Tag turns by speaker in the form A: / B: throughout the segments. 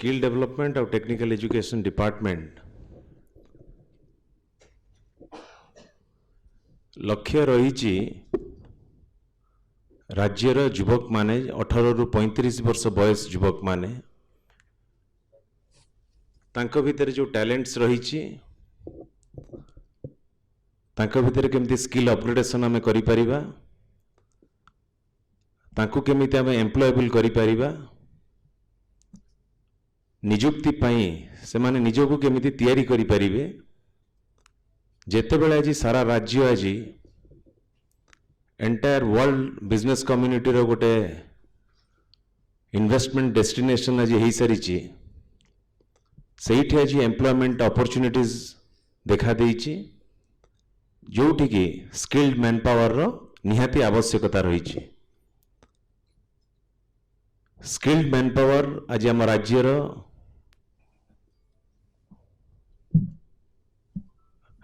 A: Skill development और technical education department लक्ष्य रही राज्यर युवक माने 18 रु 35 वर्ष बयस युवक माने तांको भितर जो टैलेंट्स रही तांको भितर केमती स्किल अपग्रेडेशन आमे करि परिबा तांको केमिति आमे एम्प्लॉयबल करि परिबा निजुक्ति पाई से माने निजको केमिति तैयारी करि परिबे जेते बेले आज सारा राज्य आज एंटायर वर्ल्ड बिजनेस कम्युनिटी रो गोटे इन्वेस्टमेंट डेस्टिनेशन आज हो सारी से आज एम्प्लॉयमेंट अपॉर्चुनिटीज देखा देइछि जोठी की स्किल्ड मैन पावर रो निहाती आवश्यकता रही स्किल्ड मैन पावर आज आम राज्यर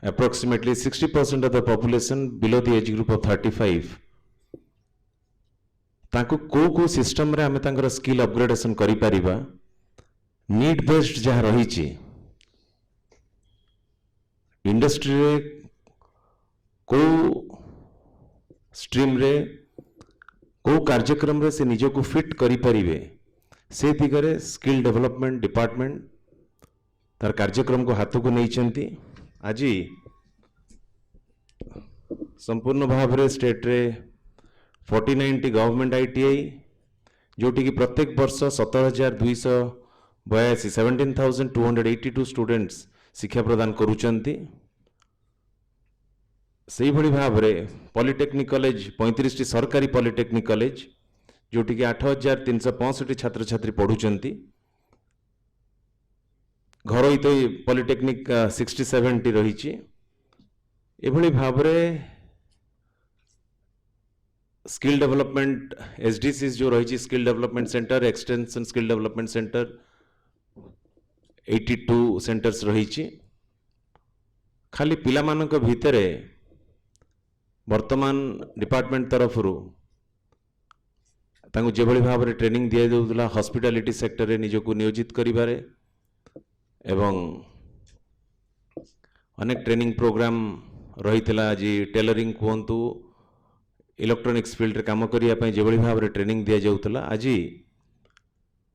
A: approximately 60% of the population below the age group of 35 तांको को सिस्टम रे आमे तांकर स्किल अपग्रेडेशन करि परिबा नीड बेस्ड जहाँ रही इंडस्ट्री रे को स्ट्रीम रे को कार्यक्रम रे से निजको फिट करि परिबे से दिगरे स्किल डेवलपमेंट डिपार्टमेंट तार कार्यक्रम को हाथ को नहीं चंती आज संपूर्ण भाव रे स्टेट रे 49 टी गवर्नमेंट आईटीआई जोटी की प्रत्येक वर्ष 17,282 17,282 स्टूडेंट्स शिक्षा प्रदान करुचंती सही भली भाव रे पॉलिटेक्निक कॉलेज 35 टी सरकारी पॉलिटेक्निक कॉलेज जोटी की 8,365 छात्र छात्री पढ़ुचंती घर तो पॉलिटेक्निक 67 टी रही एभली भाव रे स्किल डेवलपमेंट एसडीसी जो रही skill development centre extension skill development centre 82 centres रही खाली पिला मानक भितरे वर्तमान डिपार्टमेंट तरफ जो भाव में ट्रेनिंग दि जाऊला हॉस्पिटैलिटी सेक्टर रे निजको नियोजित करिबारे एवं अनेक ट्रेनिंग प्रोग्राम रही आज टेलरिंग कहतु इलेक्ट्रोनिक्स फील्ड रे काम करने जो भाव में ट्रेनिंग दि जाऊला आज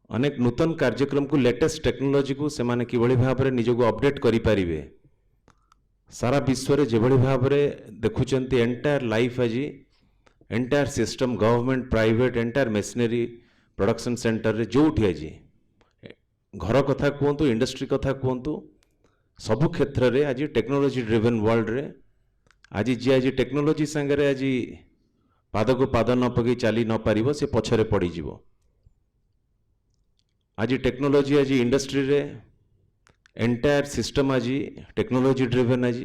A: अनेक नूतन कार्यक्रम को लेटेस्ट टेक्नोलोजी को से माने किभली भाव में निजको अपडेट करें सारा विश्व रे जेभली भाव में देखुचंती एंटायर लाइफ आज entire system government private entire machinery production centre रे जोठी आज घर कथा कहतु इंडस्ट्री कथा कहतु सबु क्षेत्र रे आज टेक्नोलोजी ड्रिवन वर्ल्ड रे आज जी आज टेक्नोलोजी संगे आज पाद को पाद न पकई चली न पारिबो से पछरे पड़ी जीवो आज टेक्नोलोजी आज इंडस्ट्री रे एंटायर सिस्टम आज टेक्नोलोजी ड्रिवन आज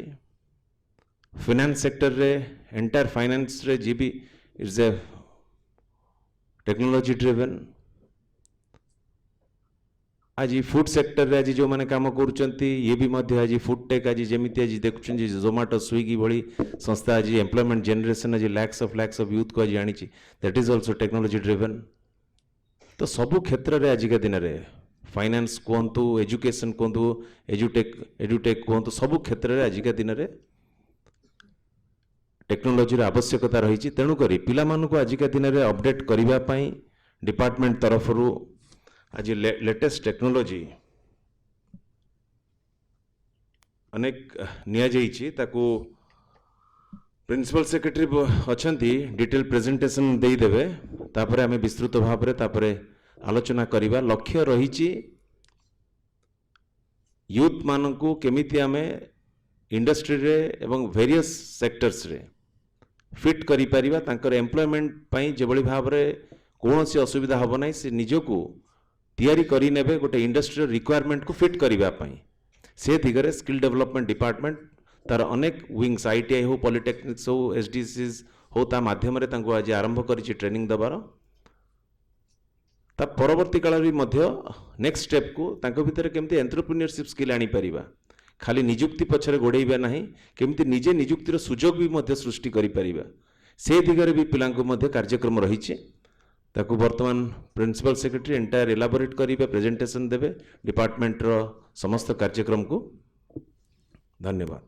A: फाइनेंस सेक्टर रे एंटायर फाइनेंस रे जी भी इज ए टेक्नोलोजी ड्रिवन आज फूड सेक्टर रे आज जो माने काम करुचंती ये भी मध्य आज फूड टेक आज जेमिति आज देखुछन जोमाटो स्विगी भली संस्था आज एम्प्लॉयमेंट जनरेशन आज लैक्स ऑफ यूथ को आज आनी that is also technology driven तो सबु क्षेत्र रे आजिका दिन रे फाइनेंस कहतु एजुकेशन कहतु एजुटेक कहतु सबु क्षेत्र रे आजिका दिन रे टेक्नोलोजी आवश्यकता रही तेणु करी पिला मानकु आजिका दिन रे अपडेट करिबा पई डिपार्टमेंट तरफ आज लेटेस्ट टेक्नोलोजी अनेक निया ताकू प्रिंसिपल सेक्रेटरी अच्छी डिटेल प्रेजेंटेशन दे देवे तापरे आमे विस्तृत भाव में तापरे आलोचना करिबा लक्ष्य रही यूथ मानकू केमिति आमे इंडस्ट्री रे एवं वेरियस सेक्टर्स रे फिट करि परिबा तांकर एम्प्लॉयमेंट पई जेबळी भाव रे कोनोसी असुविधा हबो नै से निजको तैयारी करी नेबे गोटे इंडस्ट्री रिक्वायरमेंट को फिट करिबा पई से दिगरे स्किल डेवलपमेंट डिपार्टमेंट तार अनेक विंग्स आईटीआई हो पॉलिटेक्निक्स हो एसडीसीज हो ता माध्यम रे तांको आज आरंभ करिछि ट्रेनिंग दबार ता परवर्ती काल रे मध्य नेक्स्ट स्टेप को तांको भितर केमती एंटरप्रेन्योरशिप स्किल आनी परिबा खाली नियुक्ति पछरे गोड़ेइबा नहीं केमती निजे नियुक्तिर सुजोग भी मध्य सृष्टि करि परिबा से दिगरे भी पिलांको मध्य कार्यक्रम रहिछि ताकू वर्तमान प्रिंसिपल सेक्रेटरी एंटायर इलाबोरेट करेंगे, प्रेजेंटेशन देवे डिपार्टमेंट रो समस्त कार्यक्रम को। धन्यवाद।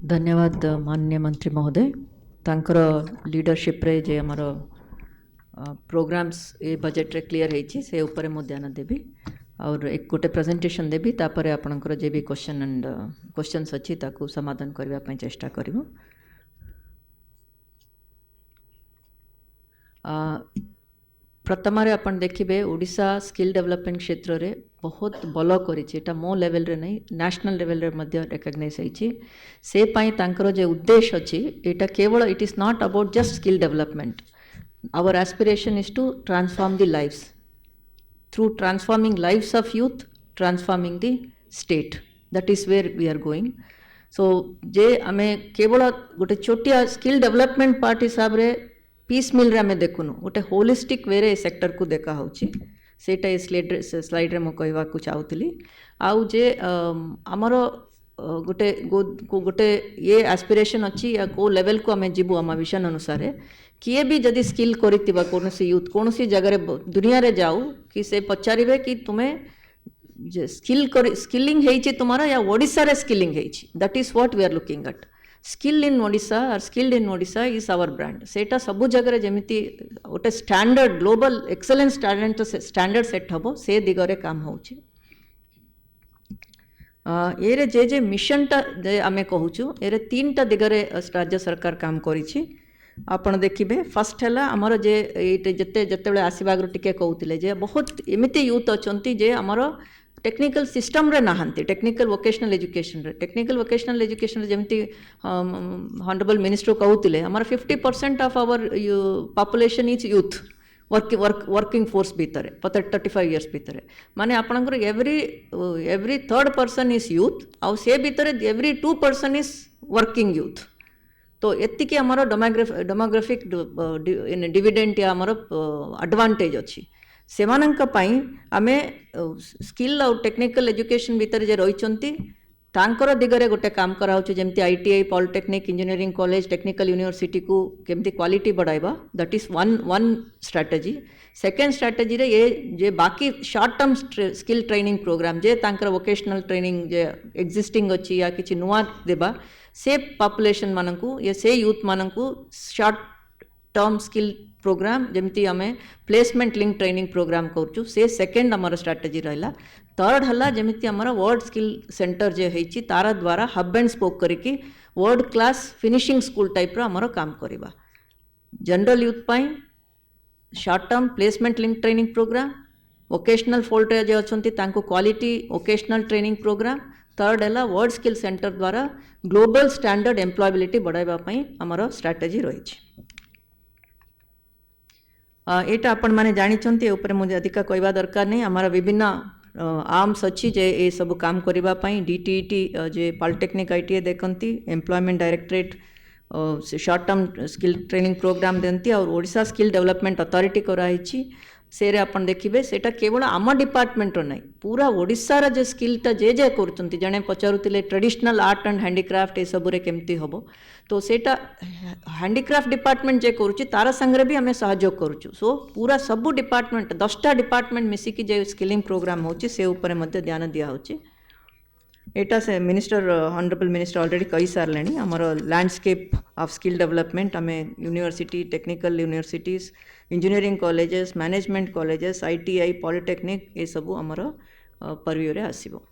B: धन्यवाद माननीय मंत्री महोदय, तांकर लीडरशिप रे जे हमर प्रोग्राम्स ए बजेट रे क्लियर होइछि से ऊपर मो ध्यान देबी और एक गोटे प्रेजेंटेशन देबी, तापर आपनकर जे भी क्वेश्चन एंड क्वेश्चंस अछि ताकू समाधान करबा पई चेष्टा करिवो। प्रथम अपन देखिए ओडिशा स्किल डेवलपमेंट क्षेत्र रे बहुत बल करिछि, मो लेवल रे नहीं नेशनल लेवल रे मध्य रिकॉग्नाइज होइछि। से पाई तांकर जे उद्देश्य अछि एटा केवल it is not about just skill development. Our aspiration is to transform the lives through transforming lives of youth, transforming the state, that is where we are going. So जे आमे केवल गोटे छोटिया स्किल डेवलपमेंट पार्ट हिसाब रे piece मिल रे हमें देखुनु, गोटे होलिस्टिक वे रे सेक्टर को देखा होछि। सेटा स्लाइड रे मो कहवा को चाहूली। आउ जे आमर गोटे ये एस्पिरेशन अच्छी या को लेवल को आम जीवु आम विजन अनुसार किए भी जदि स्किल करितिबा कौन यूथ कौन जगह दुनिया रे जाऊ कि से पचारे कि तुम्हें स्किलिंग है तुम्हारा या ओडिशा रे स्किलिंग है, that is what we are looking at. Skill in Odisha और skilled in Odisha is our brand. सेटा सबु जगह जमीती गोटे standard global excellence standard set हम से दिगरे काम होउछि। ये जे मिशन टा आमे कहूछु एरे तीन टा दिगरे राज्य सरकार काम करिछि। आपण देखिबे फर्स्ट है आमर जे जेते आसवा आगु टिके कहूतिले जे बहुत एमिति यूथ अछंती जे आमर टेक्निकल सिस्टम रे नाहंती। टेक्निकल वोकेशनल एजुकेशन रे जमती हॉनरेबल मिनिस्टर कहूतिले आमर 50% of our population is youth working force भीतर 35 इयर्स भीतर माने आपनकर every third person is youth आउ से भीतर एवरी 2% इज वर्किंग यूथ। तो एतिकी आमर डेमोग्राफिक डिविडेंट या आमर एडवांटेज अच्छी सेमानंक पई आमे स्किल और टेक्निकल एजुकेशन भीतर जे रहिचंती तांकर दिगरे गोटे काम करा होछि जेमती ITI polytechnic engineering college technical university को केमती क्वालिटी बढ़ाइबा, that is one strategy. Second strategy रे ये जे बाकी short term skill training programme जे तांकर वोकेशनल ट्रेनिंग जे एक्जिस्टिंग अच्छी या किछि नुआ देबा से पॉपुलेशन मानकू या से यूथ मानकू शॉर्ट टर्म स्किल प्रोग्राम जमती आमे प्लेसमेंट लिंक ट्रेनिंग प्रोग्राम करूँ से सेकेंड आमर स्ट्रैटेजी रहा। थर्ड हला जमिति आमर वर्ल्ड स्किल सेंटर जे होइछि तारा द्वारा हब एंड स्पोक करिकी world class finishing school type रो आमर काम करिबा। जनरल यूथ पाई short term placement link training programme, vocational fold रे जे अछंती तांको quality vocational training programme. Third है वर्ल्ड स्किल सेंटर द्वारा ग्लोबल स्टैंडर्ड एम्प्लॉयबिलिटी बढ़ाइबा पई आमर स्ट्रैटेजी रही। एटा आपण माने जानिछंती ऊपर मुझे अधिक कहवा दरकार नहीं। आमर विभिन्न आर्म्स अच्छी जे ये सब काम करबा पई डीटीईटी जे पॉलिटेक्निक आईटीआई देखंती, employment directorate short term skill training programme देंती और ओडिशा स्किल डेवलपमेंट अथॉरिटी कराई सेरे आपण देखिबे सेटा केवल आम डिपार्टमेंट नहीं पूरा ओडिशा रा जे स्किलटा जे करचंती जने पचारुतिले ट्रेडिशनल आर्ट एंड हैंडीक्राफ्ट ए सब रे केमती हबो तो सेटा हैंडीक्राफ्ट डिपार्टमेंट जे करूची तारा संगे भी आमे सहयोग करूचु। सो पूरा सबु डिपार्टमेंट 10टा डिपार्टमेंट मिसिकी जे स्किलिंग प्रोग्राम होची से ऊपर मध्य ध्यान दिया होची। एटा से मिनिस्टर हॉनरेबल मिनिस्टर ऑलरेडी कही सारलेनी आमर लैंडस्केप ऑफ स्किल डेवलपमेंट आमे university technical universities engineering colleges management colleges ITI polytechnic ये सब आमर परव्यू रे आसीबो।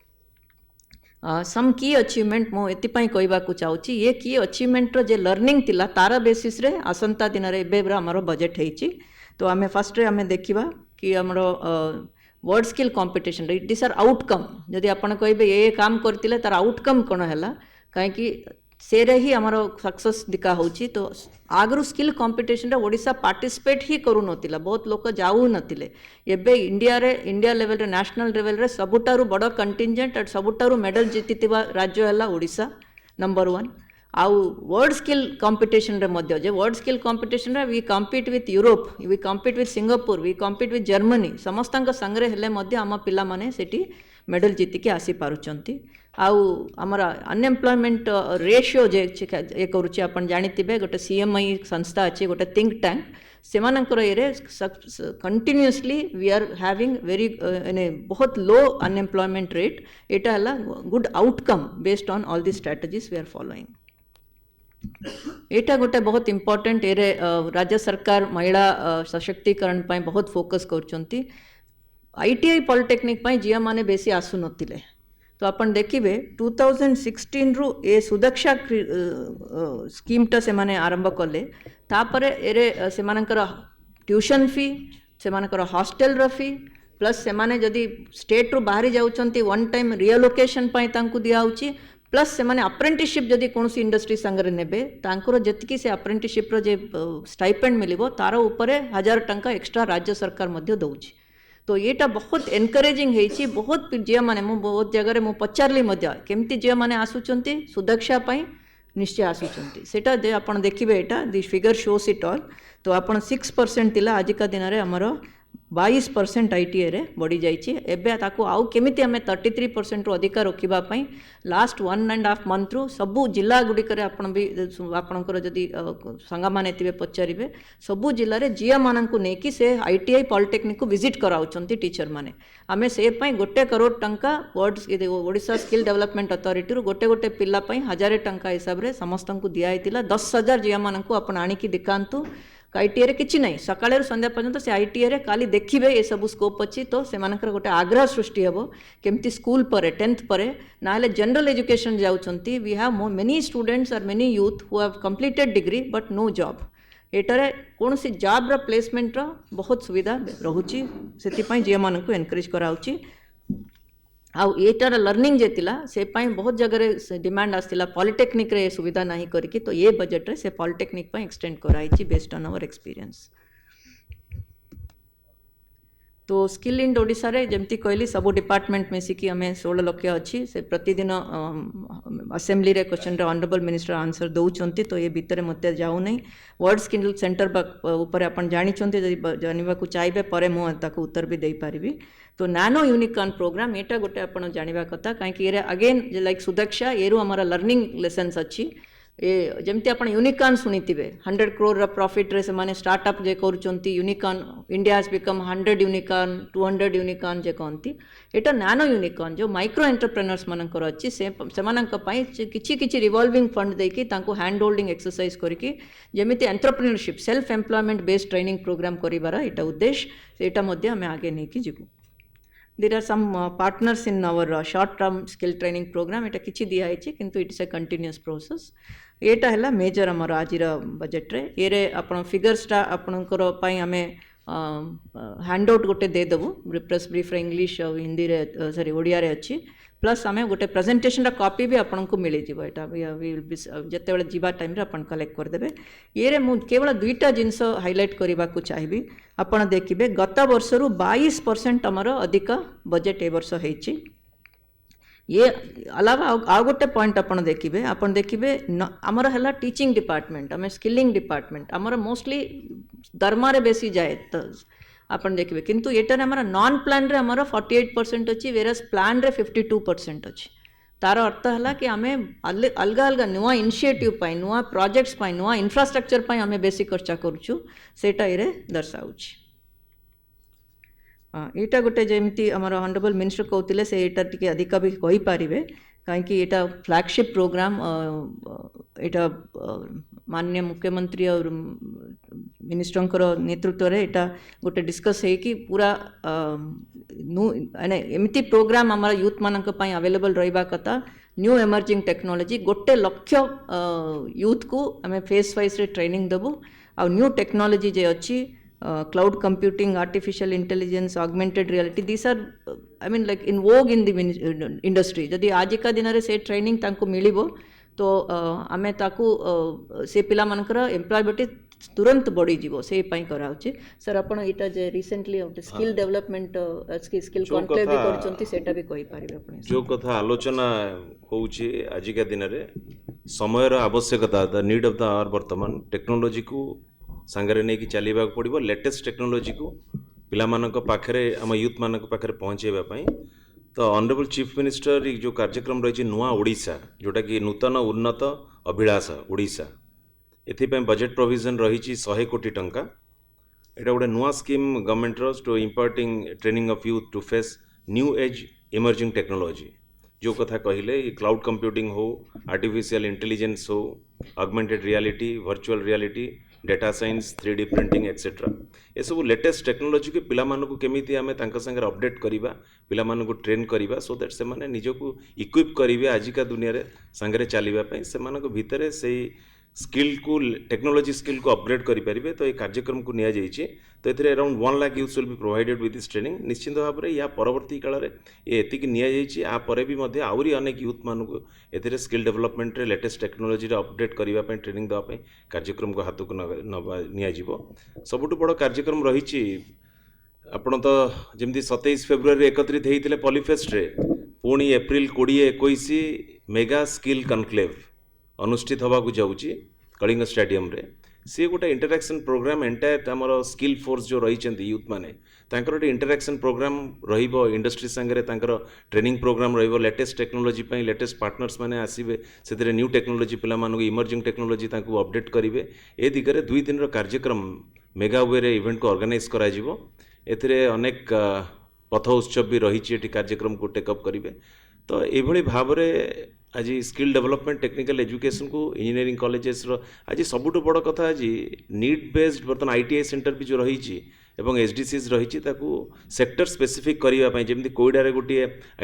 B: सम की अचीवमेंट मो एतिपाई कहवा चाहूँगी ये की अचीवमेंट जे लर्निंग तिला तारा बेसिस रे आसंता दिन रे एबे आमर बजेट होइछि। तो आमे फर्स्ट रे आमे देखिबा कि आमर वर्ल्ड स्किल कंपटीशन रे दिस आर आउटकम जदि आपण कहबे ये काम करतिले तार आउटकम कोन हैला काहेकि सेरे ही आमर सक्सेस दिखा होची। तो आगरु स्किल कंपटीशन रे ओडिशा पार्टिसिपेट ही करू नथिला, बहुत लोक जाऊ नथिले। एबे इंडिया लेवल रे नेशनल लेवल रे सबुटारु बड़ कंटिंजेंट और सबुटारु मेडल जीतितिबा राज्य हैला ओडिशा नंबर 1। आउ वर्ल्ड स्किल कंपटीशन रे मध्य जे वर्ल्ड स्किल कंपटीशन रे we compete with Europe, we compete with Singapore, we compete with Germany समस्तंक संगरे हेले मध्य आम पिला माने सेठी मेडल जीतिके आसी पारुचंती। आउ आमर अनएम्प्लॉयमेंट रेशियो जे ये करुचे आपण जानिथिबे गोटे सीएमआई संस्था अच्छी गोटे थिंक टैंक सेमानंकर ये continuously we are having very बहुत लो अनएम्प्लॉयमेंट रेट एटा हला good outcome based on all the strategies we are following एटा गोटे बहुत इंपोर्टेंट एरे राज्य सरकार महिला सशक्तिकरण पाई बहुत फोकस करचंती आईटीआई पॉलिटेक्निक पाई जिया माने बेसी आसु नथिले तो आपण देखिबे 2016 रु ए सुदक्षा स्कीमटा से माने आरंभ कले तापरे एरे से मानकर ट्यूशन फी से मानकर हॉस्टेल फी प्लस से माने जदि स्टेट रु बाहरी जाउचंती वन टाइम रिलोकेशन पाई तांकु दिया होची प्लस से माने अप्रेंटिसशिप जदि कोनसी इंडस्ट्री संगरे नेबे तांकर जतिकी से अप्रेंटिसशिप रो जे स्टाइपेंड मिलिबो तारो ऊपरे 1000 टंका एक्स्ट्रा राज्य सरकार मध्य दउची तो येटा बहुत एनकरेजिंग है बहुत झील मैंने बहुत जगह मु पचारि केमती झील मैंने आसुचंती सुदक्षा पाई निश्चय आसुचंती सेटा जे आपण देखिबे एटा this figure shows it all तो आपण 6% थिला आजिका दिन रे हमर 22% आईटीआई रे बढ़ी जाइछि एबे ताकू आउ केमिति हमें 33% रु अधिक रखिबा पई लास्ट 1.5 मंथ रु सबु जिला गुडी करे आपण भी आपणकर जदि संगा माने थिबे पचारिबे सबु जिल्ला रे जिया माननकु नेकी से आईटीआई पॉलिटेक्निक को विजिट कराउचंती टीचर माने आमे से पई 1 करोड़ टंका words Odisha skill development authority रु गोटे गोटे पिल्ला पई 1000 टंका हिसाब रे समस्तंकु दिया आइतिला 10,000 जिया माननकु आपण आनिकी दिखांतु आईटीआई रे किछि नहीं सकाळे संध्या पर्यंत से आईटीआई रे काली देखिबे ए सब स्कोप अछि तो से मानकर गोटे आग्रह सृष्टि हेबो केमती स्कूल परे 10th परे नाले जनरल एजुकेशन जाउचंती we have many students are many youth who have completed degree but no job एटारे कौन सी जॉब रा प्लेसमेंट रा बहुत सुविधा रहुची सेति पई जे मानकु एनकरेज कराउची आउ एटार लर्निंग जेतिला से पाई बहुत जगह डिमांड आसतिला पॉलिटेक्निक रे सुविधा नहीं करिकी तो ये बजट रे से पॉलिटेक्निक पाई एक्सटेंड कराइची बेस्ड ऑन आवर एक्सपीरियंस तो स्किल इन ओडिशा रे जेमती कहली सब डिपार्टमेंट में सिकी हमें 16 लक्ष्य अच्छी से प्रतिदिन असेंबली रे क्वेश्चन रे ऑनरेबल मिनिस्टर आंसर दउचंती तो ये भीतर मते जाऊ नहीं वर्ड स्किल सेंटर ऊपर आपण जानिचंती जदि जानिबा को चाहबे परे मु ताको उत्तर भी देई पारिबी तो नैनो यूनिकॉर्न प्रोग्राम एटा गोटे आपण जानिबा कथा काहे कि एरे अगेन लाइक सुदक्षा एरु हमारा लर्निंग लेसन्स अच्छी ए जमती आपण यूनिकॉर्न सुनिथिबे 100 करोड़ रा प्रॉफिट रे से माने स्टार्टअप जे करूचंती unicorn India has become 100 unicorn 200 unicorn जे कहंती एटा नैनो यूनिकॉर्न जो माइक्रो एंटरप्रेन्योर्स मानकर अच्छी से मानक पई किछि किछि रिवॉल्विंग फंड देकी तांको हैंड होल्डिंग एक्सरसाइज करके जेमिति entrepreneurship self employment based training programme करिवार एटा उद्देश्य एटा मध्ये हमें आगे नेकी जिबु There are some partners in our short-term skill training program. एटा किछि दिया है किंतु इट्स ए कंटिन्यूअस प्रोसेस एटा हला मेजर हमर आजिर बजेट रे एरे आपण फिगर्सटा आपणकर पई हमें हैंडआउट गोटे दे देबु प्रेस ब्रीफ रे इंग्लिश और हिंदी रे सॉरी ओडिया रे अछि प्लस हमें गोटे प्रेजेंटेशन रा कॉपी भी आपन को मिली जीवो एटा जते बेले जीवा टाइम रे आपन कलेक्ट कर देबे ये रे मु केवल दुईटा जिंस हाइलाइट करबा को चाहिबी आपन देखिबे गत वर्ष रु 22% हमर अधिक बजेट ए वर्ष हेछि ये अलावा आ गोटे पॉइंट आपन देखिबे हमर हला टीचिंग डिपार्टमेंट हमें स्किलिंग डिपार्टमेंट हमर मोस्टली दरमा रे बेसी जाए तो आपन देखिबे किंतु एटारे हमारा नॉन प्लान रे हमारा 48% अछि वेरस प्लान रे 52% अछि तार अर्थ हला कि हमें अलगा अलगा नुआ इनिशिएटिव पाई नुआ प्रोजेक्ट्स पाई नुआ इंफ्रास्ट्रक्चर पाई हमें बेसी खर्चा करूछु सेटा इरे दर्शाउछि एटा गोटे जेमती हमर ऑनरेबल मिनिस्टर कहउतिले से एटा टिके अधिक भी कहि पारिबे काहेकि एटा फ्लैगशिप प्रोग्राम एटा माननीय मुख्यमंत्री और मिनिस्टर नेतृत्व रे एटा गोटे डिस्कस है कि पूरा एमती प्रोग्राम हमारा यूथ मानक पई अवेलेबल रहिबा कथा न्यू इमर्जिंग टेक्नोलॉजी गोटे लक्ष्य यूथ को हमें फेस वाइज रे ट्रेनिंग देबो और न्यू टेक्नोलॉजी जे अच्छी cloud computing, artificial intelligence, augmented reality, these are I mean like in vogue in the industry जदि आज का दिन रे से ट्रेनिंग तांको मिलिबो तो आमे ताकू से पिला मानकर एम्प्लॉयबिलिटी तुरंत बढ़ी जीवो से पई कराउची सर आपण एटा जे recently skill development skill conclave भी करचंती सेटा भी कहि पारिबे आपण
A: जो कथा आलोचना होउची आज का दिन रे समय रो आवश्यकता the need of the hour वर्तमान टेक्नोलॉजी को सांगरे नहीं कि चलवा पड़ो लेटेस्ट टेक्नोलॉजी को पिला मानक पाखरे आम यूथ मानक पाखरे पहुँचेबा पई तो ऑनरेबल चीफ मिनिस्टर जो कार्यक्रम रही नुआ ओडिशा जोटा कि नूतन उन्नत अभिलाष ओडिशा एथिपाई बजेट प्रोविजन रही 100 कोटी टंका एटा गोटे नुआ scheme government to imparting training of youth to face new age emerging technology जो कथा कहले क्लाउड कंप्यूटिंग हो आर्टिफिशियल इंटेलिजेंस हो augmented reality virtual reality data science 3D printing etcetera ये सब लेटेस्ट टेक्नोलॉजी के पिला मानकु केमिति आमे तांका संगे अपडेट करिबा पिला मानकु ट्रेन करिबा सो दैट से माने निजको इक्विप करिवे आजिका दुनिया रे संगे चलिबा पई से मानक भितरे सेही स्किल को टेक्नोलॉजी स्किल को अपग्रेड करें तो ये कार्यक्रम को निया जाइए तो ये around 1 lakh youth will be provided with this training निश्चित भाव में या परवर्ती काल में ये एतिक निया जाइए आ परे भी मध्य आहुरी अनेक यूथ मान को ए स्किल डेवलपमेंट रे लेटेस्ट टेक्नोलॉजी अपडेट करने ट्रेनिंग देवाई कार्यक्रम को हाथ को नियाजिबो सबुठु बड़ कार्यक्रम रही आपण तो जमी 27 फेब्रुआरी एकत्रित होते पॉलीफेस्ट रे पुणी एप्रिल 20-21 मेगा स्किल कनक्लेव अनुष्ठित होगा जाऊँगी कलिंग स्टेडियम रे सी गोटे इंटरैक्शन प्रोग्राम एंटायर आमर स्किल फोर्स जो रही यूथ माने तांकर इंटरैक्शन प्रोग्राम रहिबो इंडस्ट्री संगे तांकर ट्रेनिंग प्रोग्राम रहिबो लेटेस्ट टेक्नोलॉजी पई लेटेस्ट पार्टनर्स माने आसीबे से न्यू टेक्नोलॉजी पिला मानक इमर्जिंग टेक्नोलॉजी तांको अपडेट करिवे ए दिगरे 2 दिन रो कार्यक्रम मेगा वे रे इवेंट को ऑर्गेनाइज करा जिवो एथिरे अनेक पथ उत्सव भी रही कार्यक्रम को टेकअप करिवे तो ये भाव में आज स्किल डेवलपमेंट टेक्निकल एजुकेशन को इंजीनियरिंग कॉलेजेस आज सबुठ बड़ कथा आज नीड बेस्ड बर्तमान ITI सेंटर भी जो रही एवं SDCs रही सेक्टर स्पेसिफिक करने जमी कोईडारे गोटे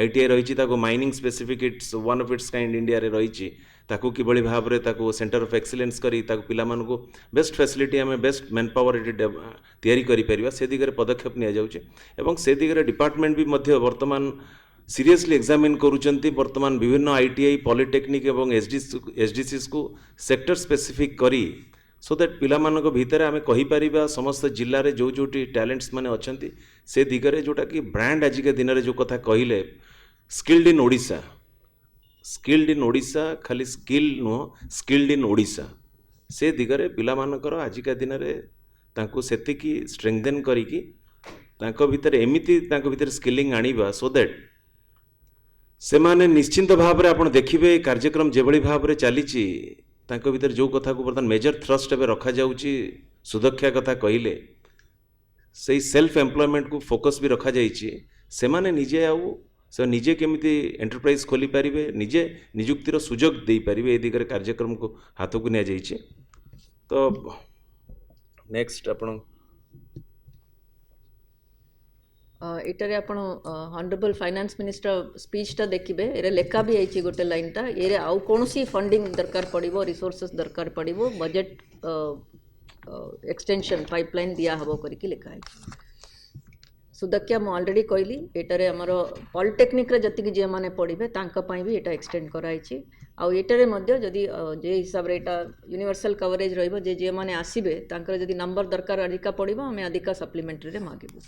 A: ITI रही mining specific it's one of its kind India रे रही कि भाव में सेंटर ऑफ एक्सीलेंस करी पिला मानकु बेस्ट फैसिलिटी आम बेस्ट मैन पावर तैयारी करिपरिबा से दिगरे पदक्षेप निया जाउचे एवं से दिगरे डिपार्टमेंट भी मध्य वर्तमान सीरियसली एग्जामिन करुचंती वर्तमान विभिन्न ITI पॉलिटेक्निक एवं SDCs को सेक्टर स्पेसिफिक करी सो दैट पिला मानक भितर आमे कहि परिबा समस्त जिल्ला रे जो जोटी टैलेंट्स माने अछंती से दिगरे जोटा कि ब्रांड आज के दिन रे जो कथा कहिले स्किल्ड इन ओडिशा खाली स्किल नो स्किल्ड इन ओडिशा से दिगरे पिला मानकर आज के दिन रे तांको सेतिकी स्ट्रेंथन करिकी तांको भितर एमिति तांको भितर स्किलिंग आनिबा सो दैट से माने निश्चिंत भाव में आप देखिए कार्यक्रम जो भाव में चली भीतर जो कथा को बर्तमान मेजर थ्रस्ट एवं रखा जाउची सुरक्षा कथा कहले से सेल्फ एम्प्लॉयमेंट को फोकस भी रखा जाइए से माने निजे आउ से निजे केमिति एंटरप्राइज खोली पारिबे निजे नियुक्तिर सुजोग दे पारिबे ए दिगरे कार्यक्रम को हाथ को निया जाइए तो नेक्स्ट आपण
B: एटारे आपण ऑनरेबल फाइनेंस मिनिस्टर स्पीचटा देखिबे एरे लेखा भी आइछि गोटे लाइनटा एरे आउ कोनोसी फंडिंग दरकार पड़िबो रिसोर्सेस दरकार पड़िबो बजेट एक्सटेंशन पाइपलाइन दिया हबो करके लिखा है सुदक्या मु ऑलरेडी कहली एटारे हमर पॉलिटेक्निक रे जति जे माने पढ़िबे तांका पई भी एटा एक्सटेंड कराइछि आउ एटारे मध्य जदि जे हिसाब रे एटा यूनिवर्सल कवरेज रहइबो जे माने आसीबे तांकर जदि नंबर दरकार अधिका पड़िबो हमें अधिका सप्लीमेंटरी रे मागिबो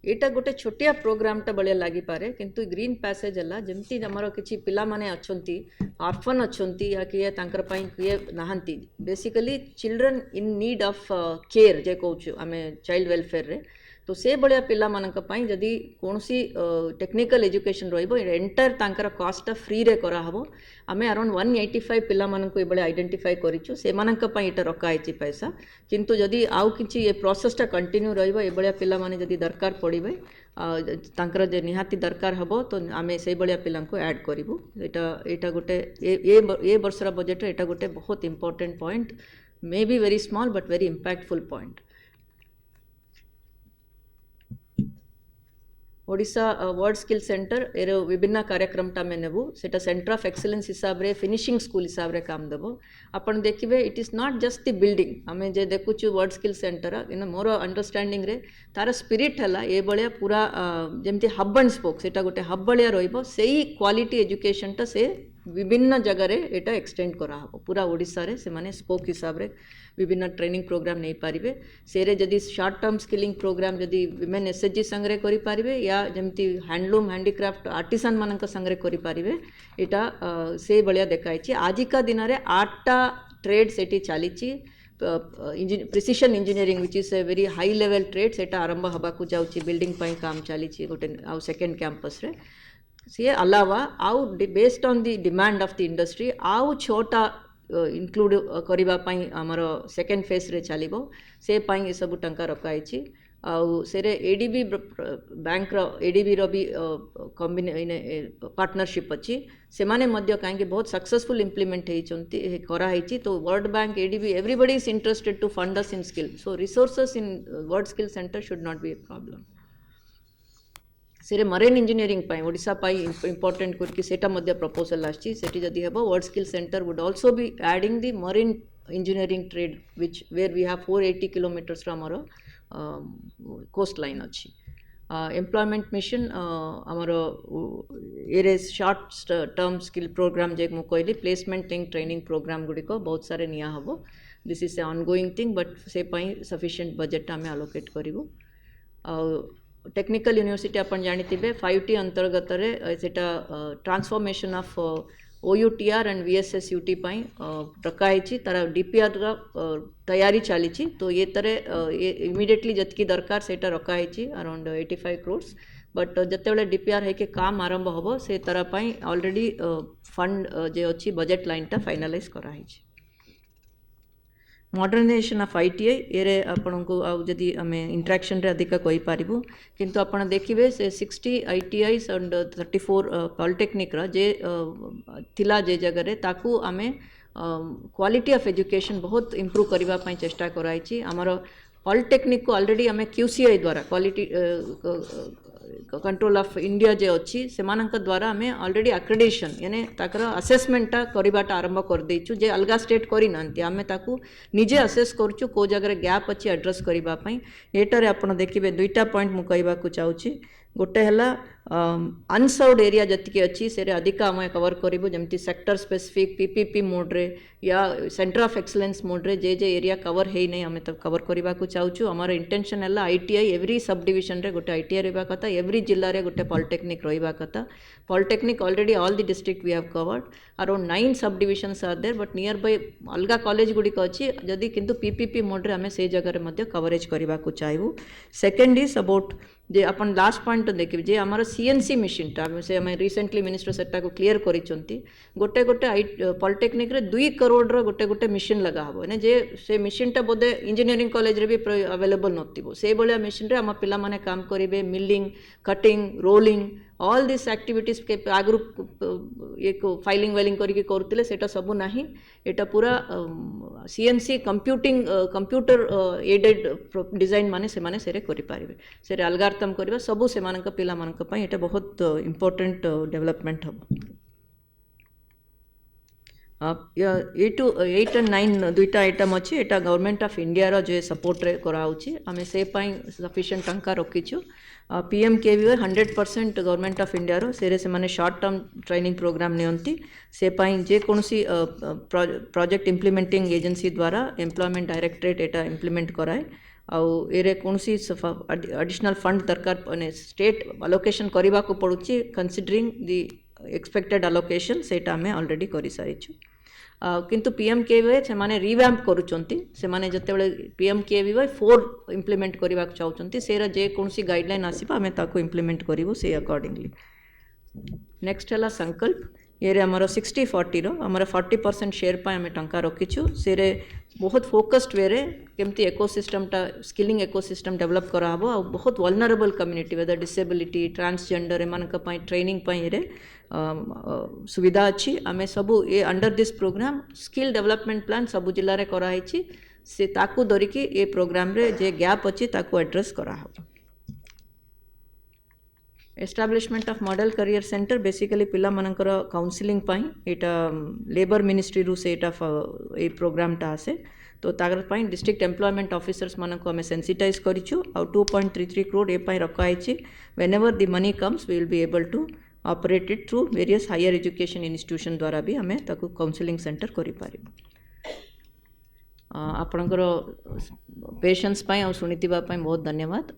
B: एटा गोटे छोटिया प्रोग्रामटा बलिया लगी पारे किंतु ग्रीन पैसेज है जमती आमर किसी पिला माने अच्छी ऑर्फन अच्छी या किए तांकर पई किए नहांती basically children in need of care जे कहूँ आम चाइल्ड वेलफेयर रे तो से भाया पिला मानक पई जदि कौनसी टेक्निकल एजुकेशन रहिबो एंटायर तांकर कॉस्ट फ्री रे करा हबो आमे अराउंड 185 पिला मानक ए बळे आइडेंटिफाई करिछु से मानक पई एटा रखा आइछि पैसा किंतु जदि आउ किछि ए प्रोसेसटा कंटिन्यू रहिबो ए बळे पिला माने जदि दरकार पड़िबे तांकर जे निहाती दरकार हबो तो आमे से बळे पिला को ऐड करिवु एटा गोटे ए वर्षर बजेट रे एटा गोटे बहुत important point may be very small but very impactful point Odisha world skill centre एर विभिन्न कार्यक्रम टा में नेबू सेटा सेंटर ऑफ एक्सीलेंस हिसाब रे फिनिशिंग स्कूल हिसाब रे काम देबो आपण देखिबे it is not just the building आमे जे देखुछु world skill centre in more understanding रे तार स्पिरिट हला ए बळिया पूरा जेमति हब एंड स्पोक सेटा गोटे हब बळिया रहिबो सेही क्वालिटी एजुकेशन टा से विभिन्न जगह रे एटा एक्सटेंड करा हबो पूरा ओडिसा रे से माने स्पोक हिसाब रे विभिन्न ट्रेनिंग प्रोग्राम नहीं पारिबे सेरे जदि शॉर्ट टर्म स्किलिंग प्रोग्राम जदि विमेन एसएचजी संगे करि पारिबे या जेमति हैंडलूम हैंडीक्राफ्ट आर्टिसान मानक संगे करि पारिबे एटा से बळिया देखाइछि आजिका दिन रे 8टा ट्रेड सेठी चालिछि precision engineering which is a very high level trade सेटा आरंभ हबा को जाउछि बिल्डिंग पई काम चालिछि गोटे आ सेकंड कैंपस रे सी अलावा आउ based on the demand of the industry आउ 6टा इंक्लूड करबा पई हमर सेकेंड फेज रे चलिबो से पई ए सब टंका रखाई आउ सेरे एडीबी बैंक रो एडीबी रो भी कॉम्बिने पार्टनरशिप अच्छी से माने मध्य कहीं बहुत सक्सेसफुल इम्प्लीमेंट करा तो world bank ADB everybody is interested to fund us in skill so resources in world skill centre should not be a problem से मरीन इंजीनियरिंग पाई ओडिशा पाई इंपोर्टेंट करके सेटा मध्य प्रपोजल आछि सेठी जदी हेबो world skill centre would also be adding the marine engineering trade which where we have 480 kilometres from our coastline अच्छी एम्प्लॉयमेंट मिशन आमर एरे शॉर्ट टर्म स्किल प्रोग्राम जे मु कहली प्लेसमेंट लिंक ट्रेनिंग प्रोग्राम गुड़िक बहुत सारे निया हबो this is a ongoing thing but से पई सफिशिएंट बजेट आमे अलोकेट करिवो टेक्निकल यूनिवर्सिटी अपन जानिथिबे 5T अंतर्गत रे सेटा transformation of OUTR and VSSUT पाई रखाई तार DPR तैयारी चली तो ये तरह इमिडिएटली जतकी दरकार सेटा रखाई अराउंड 85 crores बट जिते DPR है कि काम आरंभ हम से तरह पाई ऑलरेडी फंड जे अच्छी बजेट लाइनटा फाइनालाइज कराई मॉडर्नाइजेशन ऑफ ITI ये आपण को आदि आम इंटरेक्शन रे अधिक कही पारिबु किंतु आपण देखिबे से 60 ITIs एंड 34 पॉलिटेक्निक जे थिला जे जगह रे ताकू आमे क्वालिटी ऑफ एजुकेशन बहुत इम्प्रूव करबा पई चेष्टा कराई आमर पॉलिटेक्निक को ऑलरेडी आमे QCI द्वारा क्वालिटी कंट्रोल ऑफ इंडिया जे अच्छी से द्वारा आम ऑलरेडी अक्रेडिशन यानी ताकर असेसमेंटा करवाटा आरंभ कर देचु जे अलगा स्टेट करी नांती आमे ताकू निजे असेस करचु को जगह गैप अच्छी एड्रेस करबा पई एटारे आपण देखिबे दुईटा पॉइंट मु कहबा को चाहूची गोटे हला अनसर्व्ड एरिया जतिके अच्छी से अधिक आम कवर करूँ जमती सेक्टर स्पेसिफिक PPP मोड रे या सेंटर ऑफ एक्सलेंस मोड रे जे एरिया कवर है नहीं आम तब कवर करने को चाहूँ आमर इंटेंशन है ITI एवरी सब डिविजन रे गोटे ITI रहा कथा एवरी जिले में गोटे पॉलिटेक्निक रहा कथा polytechnic already all the district we have covered around 9 sub divisions are there but nearby अलगा कॉलेज गुड़िक अच्छी जदि किंतु PPP मोड रे आम से जगह कवरेज करने को चाहूँ second is about J upon last point देखिए जे आमर CNC मशीन टा से आम रिसेंटली मिनिस्टर सेटा को क्लियर करिसंती गोटे गोटे पॉलिटेक्निक रे 2 करोड़ रो गोटे गोटे मशीन लगा हबो ने जे से मशीन टा बोधे इंजीनियरिंग कॉलेज रे भी अवेलेबल नथिबो से बलिया मशीन रे आम पिला माने काम करिवे milling cutting rolling all this activities के आगु एक फाइलिंग वाइलिंग करके करते सेटा सबू नाही एटा पूरा CNC computing computer aided design माने से माने सेरे करि पारिबे सेरे अलगारिथम करबा सबू से मानक पिला मानक पई एटा बहुत इंपोर्टेंट डेवलपमेंट हबो 8 and 9 दुईटा आइटम अच्छी एटा गवर्नमेंट ऑफ इंडिया रो जे सपोर्ट रे कराउची आमे से पई सफिशिएंट टंका रखिछु PMKVY 100% गवर्नमेंट ऑफ इंडिया रो सेरे से माने शॉर्ट टर्म ट्रेनिंग प्रोग्राम नियंती से पई जे कोनसी प्रोजेक्ट इंप्लीमेंटिंग एजेंसी द्वारा एम्प्लॉयमेंट डायरेक्टरेट एटा इंप्लीमेंट कराए आउ एरे कोनसी एडिशनल फंड दरकार माने स्टेट अलोकेशन करबा को पड़ुची कंसीडरिंग द एक्सपेक्टेड अलोकेशन सेटा हमें ऑलरेडी करि सारिछु किंतु PMKVY से माने रिवैम्प करूचंती से माने जतेबेले PMKVY 4 इंप्लीमेंट करबा चाहउचंती सेरा जे कोनसी गाइडलाइन आसीबा हमें ताको इंप्लीमेंट करिवो से अकॉर्डिंगली नेक्स्ट हला संकल्प ये आमर 60-40 रो आमर 40% शेयर पाए हमें टंका रखिछु सेरे बहुत फोकस्ड वे रे केमती इकोसिस्टम टा स्किलिंग इकोसिस्टम डेवलप करा हबो आ बहुत vulnerable community whether disability transgender एमानक पई ट्रेनिंग पई रे सुविधा अच्छी आमे सबू ये under this programme skill development plan सबू जिल्ला रे करा हिची से ताकू धरिकी ये प्रोग्राम रे जे गैप अच्छी ताकू एड्रेस करा हबो establishment of model career centre basically पिला मानकर काउंसलिंग पाई एटा लेबर मिनिस्ट्री रु से एटा ए प्रोग्राम टा आसे तो तागर पाई डिस्ट्रिक्ट एम्प्लॉयमेंट ऑफिसर्स मानक हमें सेंसिटाइज करिछु और 2.33 करोड़ ए पाई रखा है whenever the money comes we will be able to operate it through various higher education institution द्वारा भी हमें ताकू काउंसलिंग सेंटर करि पारिबो आपनकर पेशेंस पाई और सुनितिबा पाई बहुत धन्यवाद।